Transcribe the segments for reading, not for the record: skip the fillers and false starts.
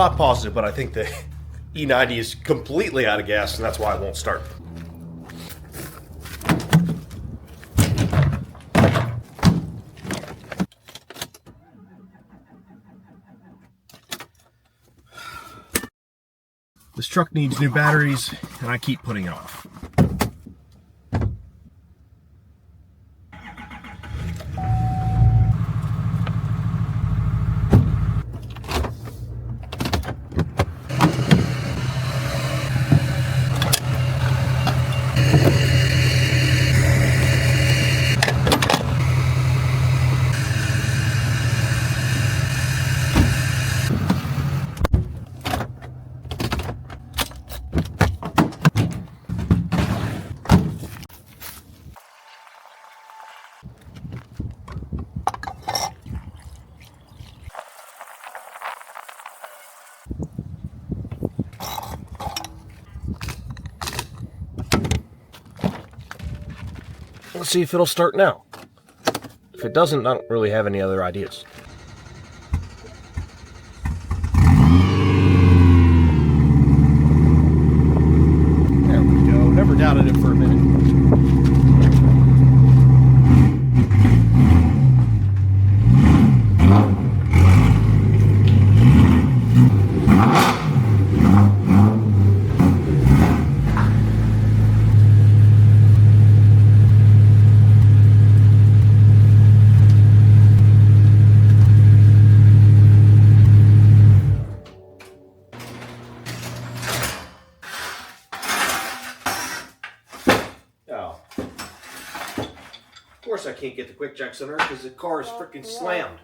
not positive, but I think the E90 is completely out of gas, and that's why it won't start. This truck needs new batteries, and I keep putting it off. Let's see if it'll start now. If it doesn't, I don't really have any other ideas. There we go. Never doubted it for a minute. Of course I can't get the quick jacks on her because the car is freaking slammed.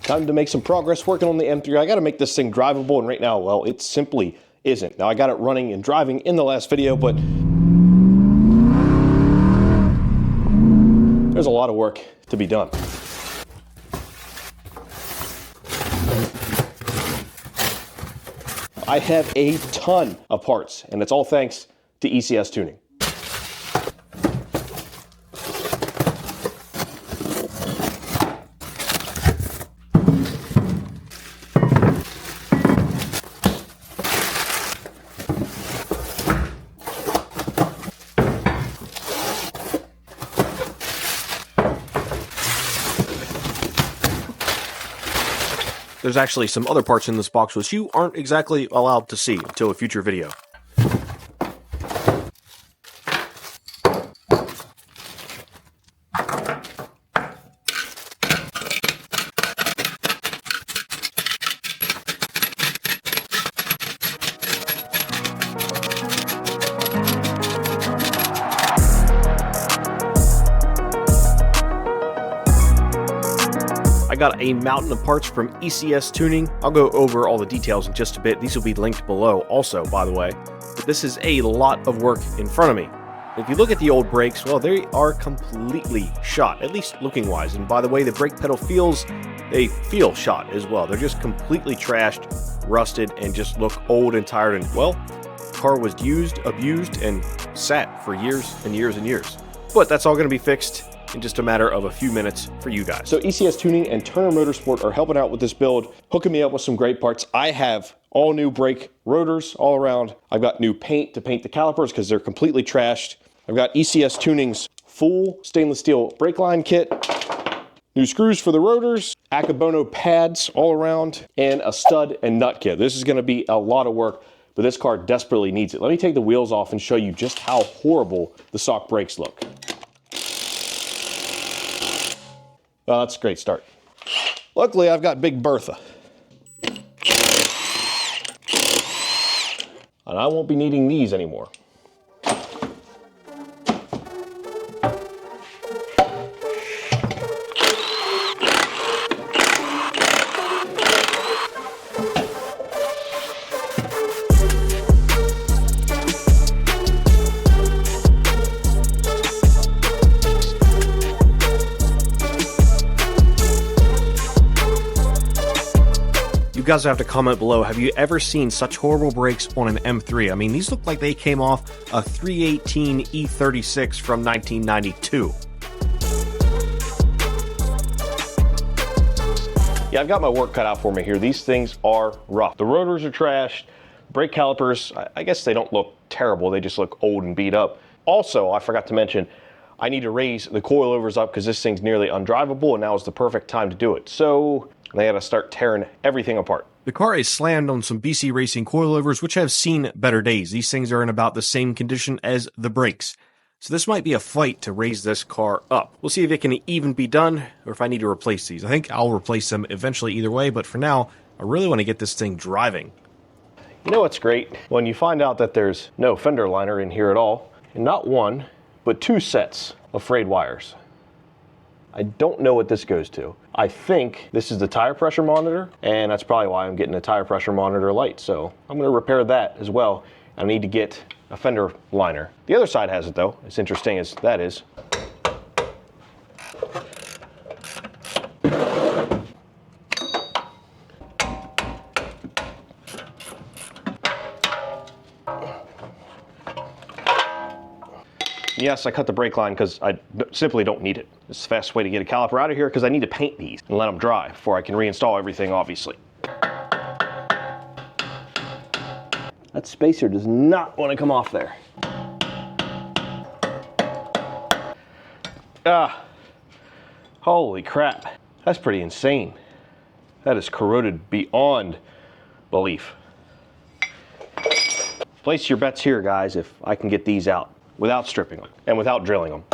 Time to make some progress working on the M3. I got to make this thing drivable, and right now, well, it simply isn't. Now I got it running and driving in the last video, but there's a lot of work to be done. I have a ton of parts, and it's all thanks to ECS Tuning. There's actually some other parts in this box which you aren't exactly allowed to see until a future video. I got a mountain of parts from ECS Tuning. I'll go over all the details in just a bit. These will be linked below also, by the way. But this is a lot of work in front of me. If you look at the old brakes, well, they are completely shot, at least looking wise. And by the way the brake pedal feels, they feel shot as well. They're just completely trashed, rusted, and just look old and tired. And well, the car was used, abused, and sat for years and years and years. But that's all going to be fixed in just a matter of a few minutes for you guys. So ECS Tuning and Turner Motorsport are helping out with this build, hooking me up with some great parts. I have all new brake rotors all around. I've got new paint to paint the calipers because they're completely trashed. I've got ECS Tuning's full stainless steel brake line kit, new screws for the rotors, Akabono pads all around, and a stud and nut kit. This is going to be a lot of work, but this car desperately needs it. Let me take the wheels off and show you just how horrible the stock brakes look. Well, that's a great start. Luckily, I've got Big Bertha. And I won't be needing these anymore. guys have to comment below, have you ever seen such horrible brakes on an M3? I mean, these look like they came off a 318 E36 from 1992. Yeah, I've got my work cut out for me here. These things are rough. The rotors are trashed. Brake calipers, I guess they don't look terrible. They just look old and beat up. Also, I forgot to mention, I need to raise the coilovers up because this thing's nearly undrivable, and now is the perfect time to do it. So they had to start tearing everything apart. The car is slammed on some BC Racing coilovers, which have seen better days. These things are in about the same condition as the brakes. So this might be a fight to raise this car up. We'll see if it can even be done, or if I need to replace these. I think I'll replace them eventually either way, but for now, I really want to get this thing driving. You know what's great? When you find out that there's no fender liner in here at all, and not one, but two sets of frayed wires. I don't know what this goes to. I think this is the tire pressure monitor, and that's probably why I'm getting a tire pressure monitor light. So I'm gonna repair that as well. I need to get a fender liner. The other side has it though, as interesting as that is. Yes, I cut the brake line because I simply don't need it. It's the fastest way to get a caliper out of here because I need to paint these and let them dry before I can reinstall everything, obviously. That spacer does not want to come off there. Ah, holy crap. That's pretty insane. That is corroded beyond belief. Place your bets here, guys, if I can get these out without stripping them and without drilling them.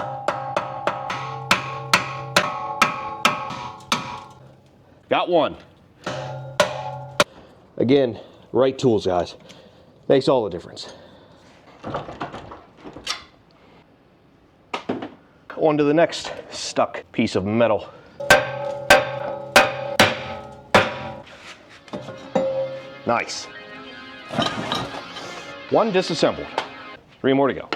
Got one. Again, right tools, guys. Makes all the difference. On to the next stuck piece of metal. Nice. One disassembled. 3 more to go.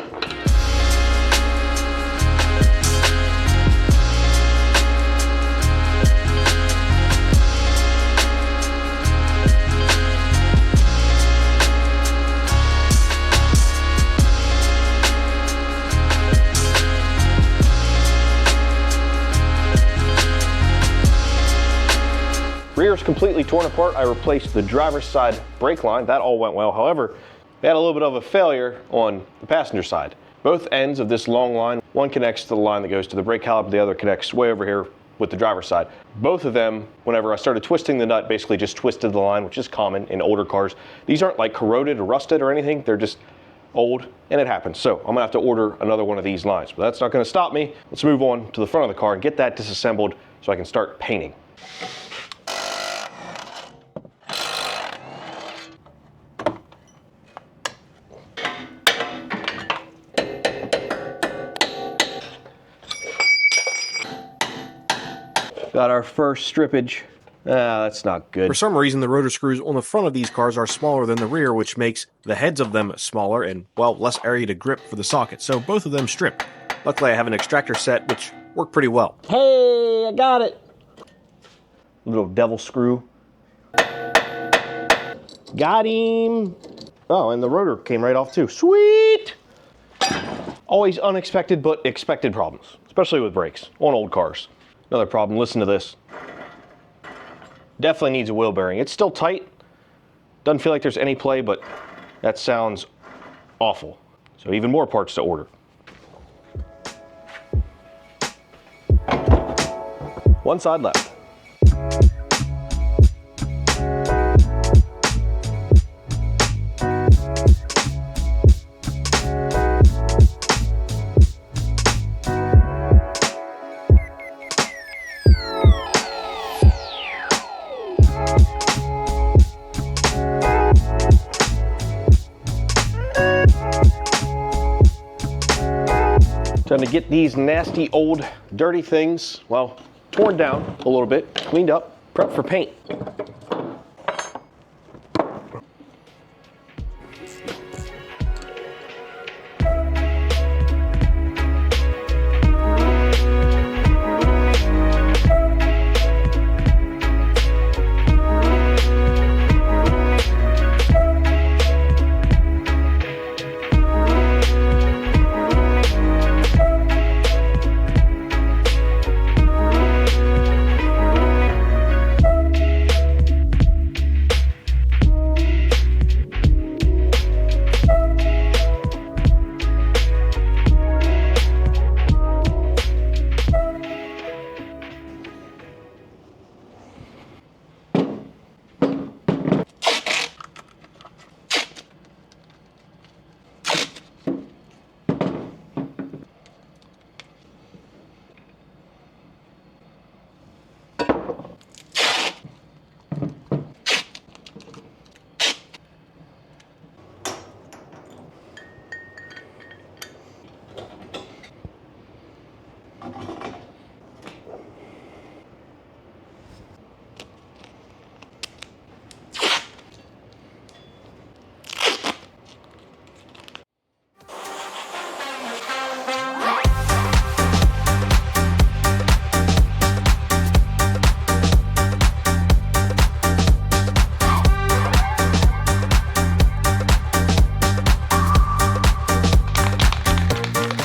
Rear is completely torn apart. I replaced the driver's side brake line. That all went well. However, they had a little bit of a failure on the passenger side. Both ends of this long line, one connects to the line that goes to the brake caliper, the other connects way over here with the driver's side. Both of them, whenever I started twisting the nut, basically just twisted the line, which is common in older cars. These aren't like corroded or rusted or anything. They're just old, and it happens. So I'm gonna have to order another one of these lines, but that's not gonna stop me. Let's move on to the front of the car and get that disassembled so I can start painting. Got our first strippage. That's not good. For some reason, the rotor screws on the front of these cars are smaller than the rear, which makes the heads of them smaller and, well, less area to grip for the socket. So both of them strip. Luckily, I have an extractor set, which worked pretty well. Hey, I got it. Little devil screw. Got him. Oh, and the rotor came right off too. Sweet. Always unexpected but expected problems, especially with brakes on old cars. Another problem, listen to this. Definitely needs a wheel bearing. It's still tight. Doesn't feel like there's any play, but that sounds awful. So even more parts to order. One side left. Time to get these nasty old dirty things, well, torn down a little bit, cleaned up, prepped for paint.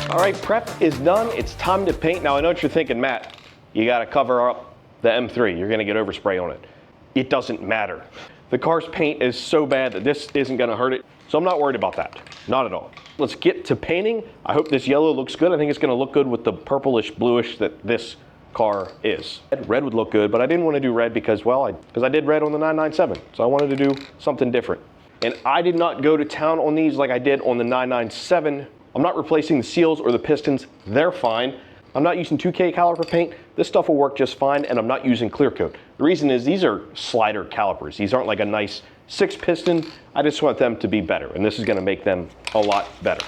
All right, prep is done. It's time to paint. Now I know what you're thinking, Matt, you gotta cover up the M3. You're gonna get overspray on it. It doesn't matter. The car's paint is so bad that this isn't gonna hurt it. So I'm not worried about that, not at all. Let's get to painting. I hope this yellow looks good. I think it's gonna look good with the purplish bluish that this car is. Red would look good, but I didn't want to do red because, well, I did red on the 997. So I wanted to do something different. And I did not go to town on these like I did on the 997. I'm not replacing the seals or the pistons, they're fine. I'm not using 2K caliper paint. This stuff will work just fine, and I'm not using clear coat. The reason is these are slider calipers. These aren't like a nice 6 piston. I just want them to be better, and this is gonna make them a lot better.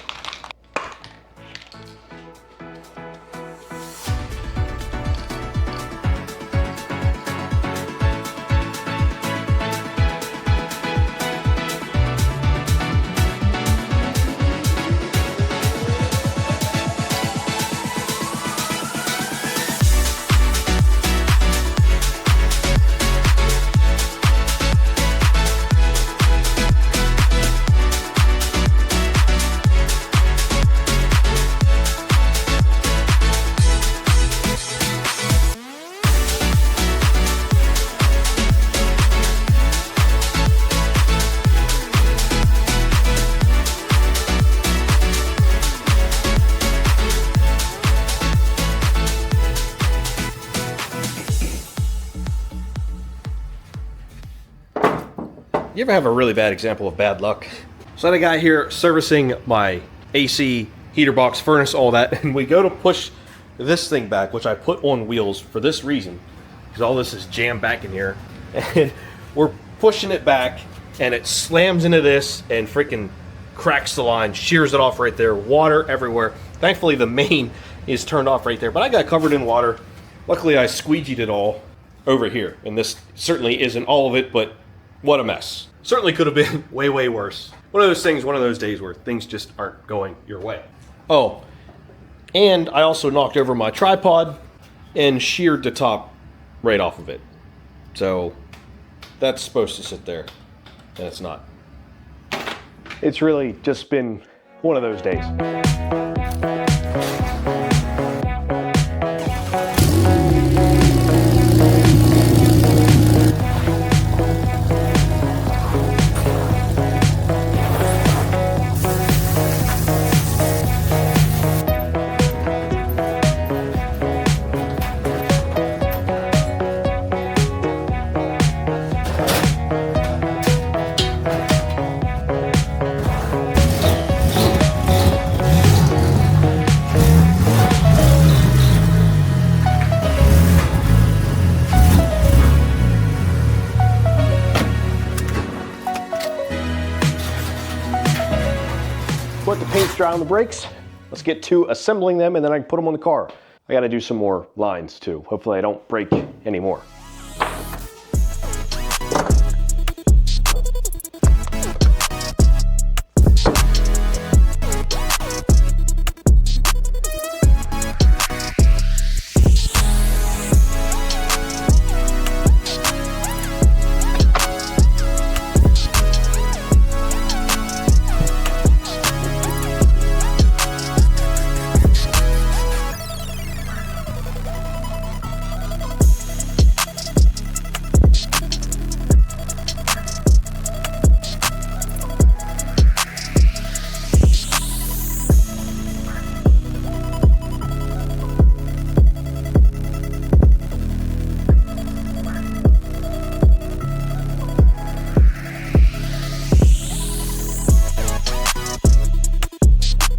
You ever have a really bad example of bad luck? So I had a guy here servicing my AC, heater box, furnace, all that, and we go to push this thing back, which I put on wheels for this reason, because all this is jammed back in here, and we're pushing it back, and it slams into this and freaking cracks the line, shears it off right there, water everywhere. Thankfully the main is turned off right there, but I got covered in water. Luckily I squeegeed it all over here, and this certainly isn't all of it, but what a mess. Certainly could have been way, way worse. One of those things, one of those days where things just aren't going your way. Oh, and I also knocked over my tripod and sheared the top right off of it. So that's supposed to sit there, and it's not. It's really just been one of those days. Let the paint's dry on the brakes. Let's get to assembling them, and then I can put them on the car. I gotta do some more lines too. Hopefully I don't break any more.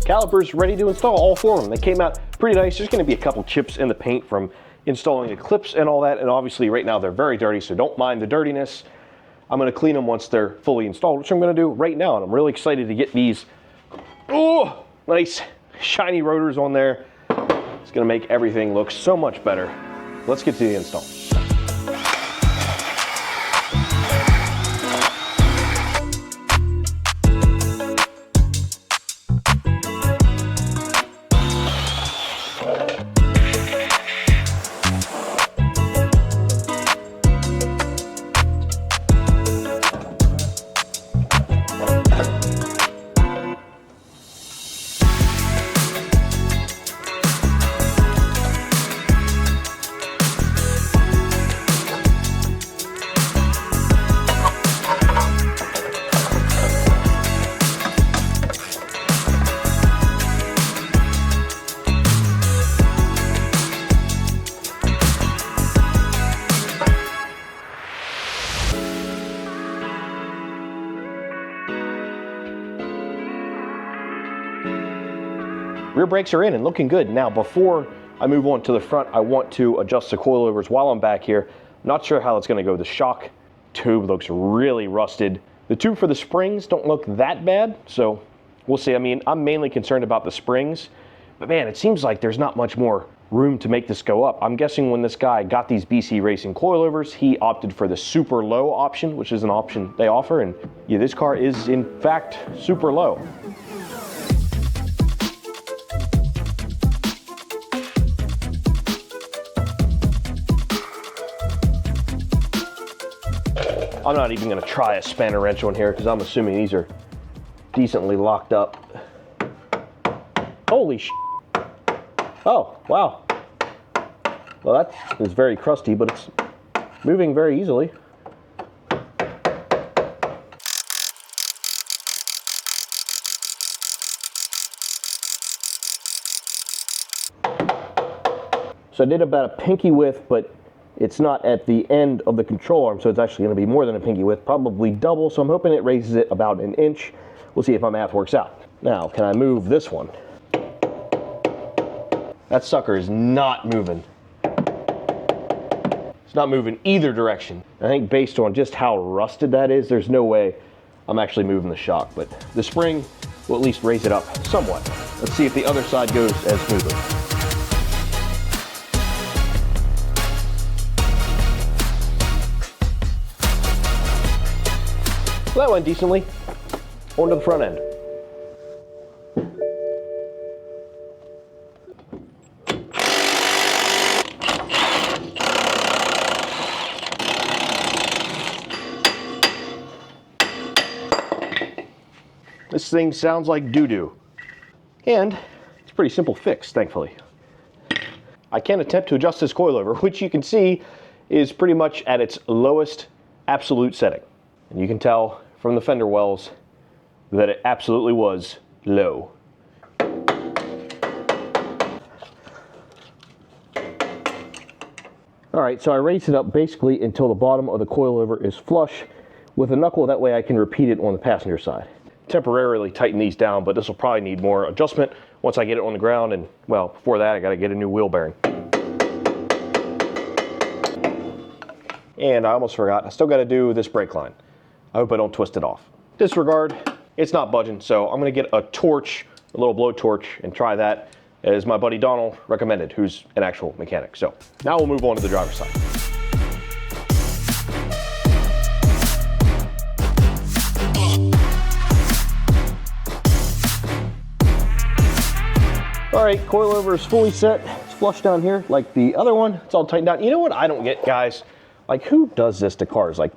Calipers ready to install, all 4 of them. They came out pretty nice. There's going to be a couple chips in the paint from installing the clips and all that, and obviously right now they're very dirty, so don't mind the dirtiness. I'm going to clean them once they're fully installed, which I'm going to do right now, and I'm really excited to get these nice shiny rotors on there. It's gonna make everything look so much better. Let's get to the install. Rear brakes are in and looking good. Now, before I move on to the front, I want to adjust the coilovers while I'm back here. I'm not sure how it's going to go. The shock tube looks really rusted. The tube for the springs don't look that bad, so we'll see. I mean, I'm mainly concerned about the springs, but man, it seems like there's not much more room to make this go up. I'm guessing when this guy got these BC Racing coilovers, he opted for the super low option, which is an option they offer, and yeah, this car is in fact super low. I'm not even gonna try a spanner wrench on here because I'm assuming these are decently locked up. Holy sh! Oh, wow. Well, that is very crusty, but it's moving very easily. So I did about a pinky width, but it's not at the end of the control arm, so it's actually going to be more than a pinky width, probably double, so I'm hoping it raises it about an inch. We'll see if my math works out. Now, can I move this one? That sucker is not moving. It's not moving either direction. I think based on just how rusted that is, there's no way I'm actually moving the shock, but the spring will at least raise it up somewhat. Let's see if the other side goes as smoothly. So that went decently. On to the front end. This thing sounds like doo-doo. And it's a pretty simple fix, thankfully. I can attempt to adjust this coilover, which you can see is pretty much at its lowest absolute setting. And you can tell from the fender wells that it absolutely was low. All right, so I raised it up basically until the bottom of the coilover is flush with a knuckle. That way I can repeat it on the passenger side. Temporarily tighten these down, but this will probably need more adjustment once I get it on the ground, and well, before that I got to get a new wheel bearing. And I almost forgot, I still got to do this brake line. I hope I don't twist it off. Disregard, it's not budging, so I'm going to get a torch, a little blow torch, and try that, as my buddy Donald recommended, who's an actual mechanic. So now we'll move on to the driver's side. All right, coilover is fully set. It's flush down here like the other one. It's all tightened down. You know what I don't get, guys? Like, who does this to cars? Like,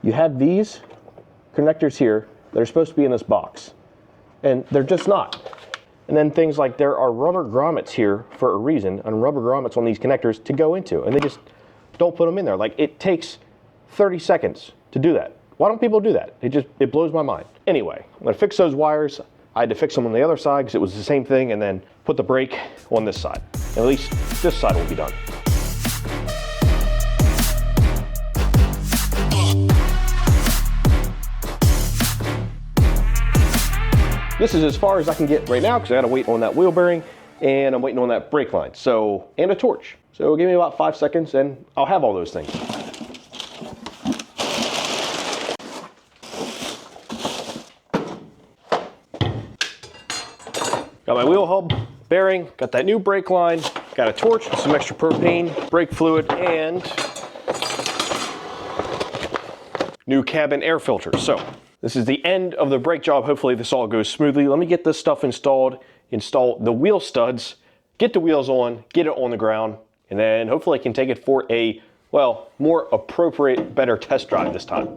you have these connectors here that are supposed to be in this box, and they're just not. And then things like there are rubber grommets here for a reason, and rubber grommets on these connectors to go into, and they just don't put them in there. Like, it takes 30 seconds to do that. Why don't people do that? It blows my mind. Anyway, I'm gonna fix those wires. I had to fix them on the other side because it was the same thing, and then put the brake on this side. And at least this side will be done. This is as far as I can get right now because I gotta wait on that wheel bearing and I'm waiting on that brake line. So, and a torch. So give me about 5 seconds and I'll have all those things. Got my wheel hub bearing, got that new brake line, Got a torch with some extra propane, brake fluid, and new cabin air filter. So this is the end of the brake job. Hopefully this all goes smoothly. Let me get this stuff installed, install the wheel studs, get the wheels on, get it on the ground, and then hopefully I can take it for a, well, more appropriate, better test drive this time.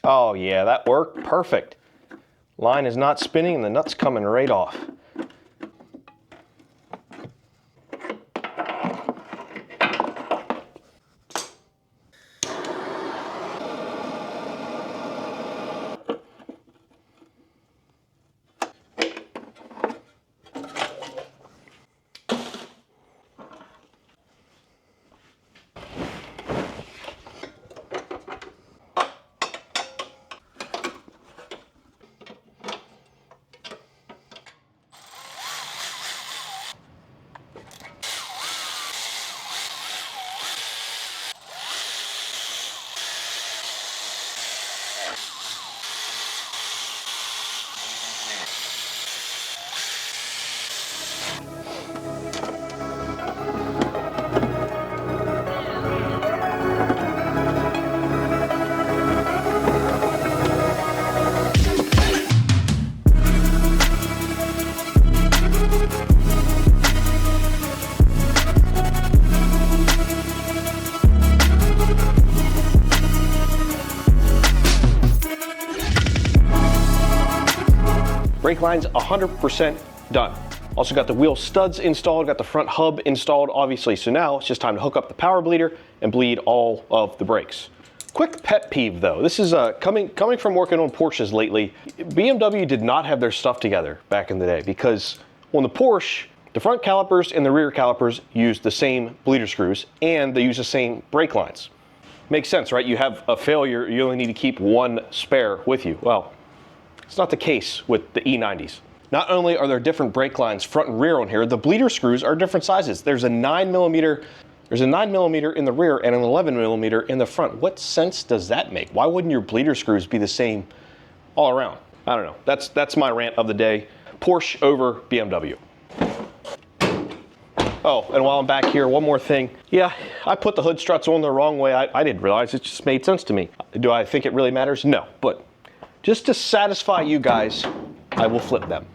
Oh yeah, that worked perfect. Line is not spinning and the nut's coming right off. Brake line's 100% done. Also got the wheel studs installed, got the front hub installed, obviously. So now it's just time to hook up the power bleeder and bleed all of the brakes. Quick pet peeve though. This is coming from working on Porsches lately. BMW did not have their stuff together back in the day, because on the Porsche, the front calipers and the rear calipers use the same bleeder screws and they use the same brake lines. Makes sense, right? You have a failure, you only need to keep one spare with you. Well, it's not the case with the E90s. Not only are there different brake lines front and rear on here, the bleeder screws are different sizes. There's a 9mm in the rear and an 11mm in the front. What sense does that make? Why wouldn't your bleeder screws be the same all around? I don't know. That's my rant of the day. Porsche over BMW. Oh, and while I'm back here, one more thing. Yeah, I put the hood struts on the wrong way. I didn't realize it just made sense to me. Do I think it really matters? No, but just to satisfy you guys, I will flip them.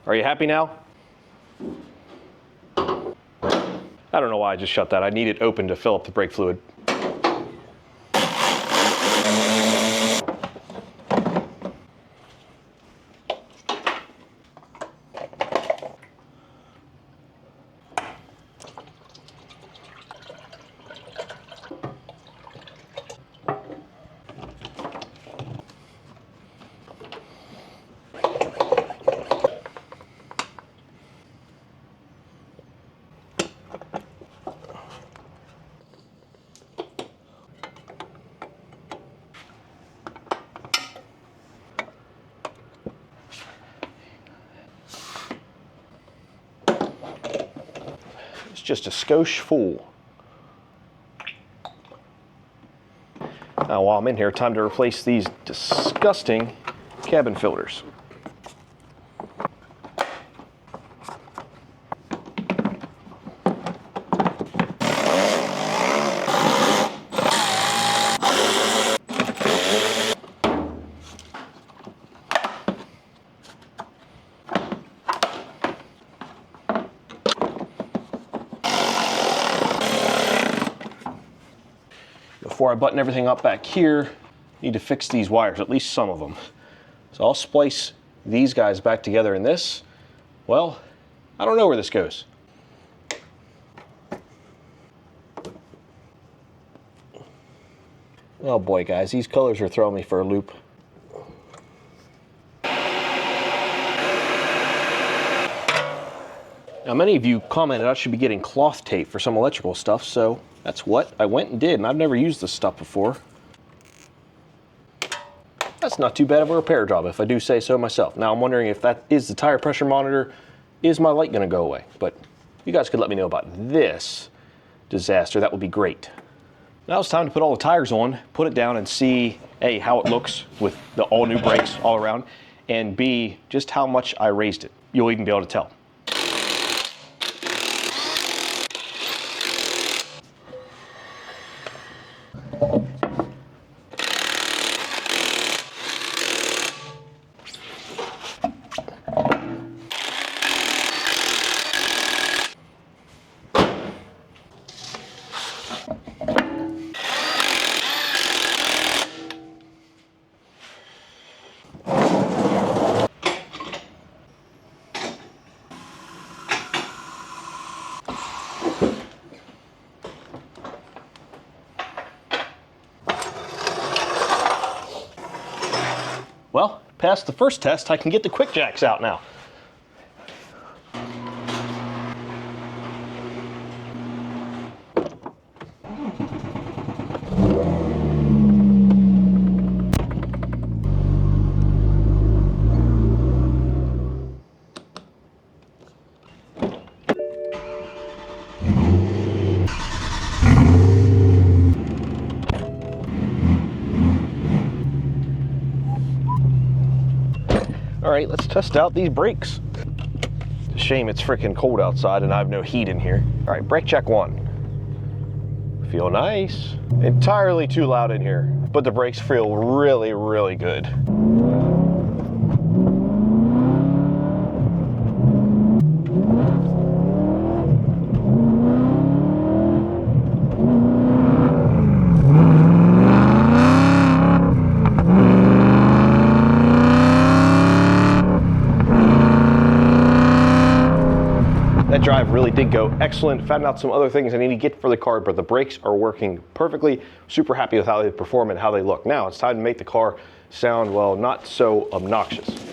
Are you happy now? I don't know why I just shut that. I need it open to fill up the brake fluid. Just a skosh full. Now while I'm in here, time to replace these disgusting cabin filters. Before I button everything up back here, need to fix these wires, at least some of them. So I'll splice these guys back together in this. Well, I don't know where this goes. Oh boy, guys, these colors are throwing me for a loop. Now, many of you commented I should be getting cloth tape for some electrical stuff, so that's what I went and did, and I've never used this stuff before. That's not too bad of a repair job, if I do say so myself. Now, I'm wondering if that is the tire pressure monitor. Is my light gonna go away? But you guys could let me know about this disaster. That would be great. Now it's time to put all the tires on, put it down and see A, how it looks with the all new brakes all around, and B, just how much I raised it. You'll even be able to tell. Well, past the first test, I can get the quick jacks out now. All right, let's test out these brakes. It's a shame it's freaking cold outside and I have no heat in here. All right, brake check 1. Feel nice. Entirely too loud in here, but the brakes feel really, really good. That drive really did go excellent. Found out some other things I need to get for the car, but the brakes are working perfectly. Super happy with how they perform and how they look. Now it's time to make the car sound, well, not so obnoxious.